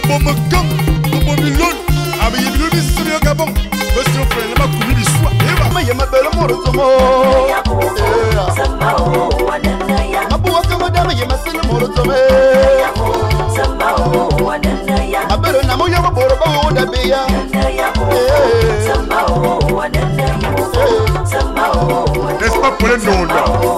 bon me gang, bon milon. Ah mais il lui dit c'est Gabon. Monsieur frère, il m'a couru du soir. Mais il m'a belle mort de mort. Abou madame, il m'a seen mort de mort. Abero na mo yabo boroba o da beya. N'est-ce pas pour les noms là?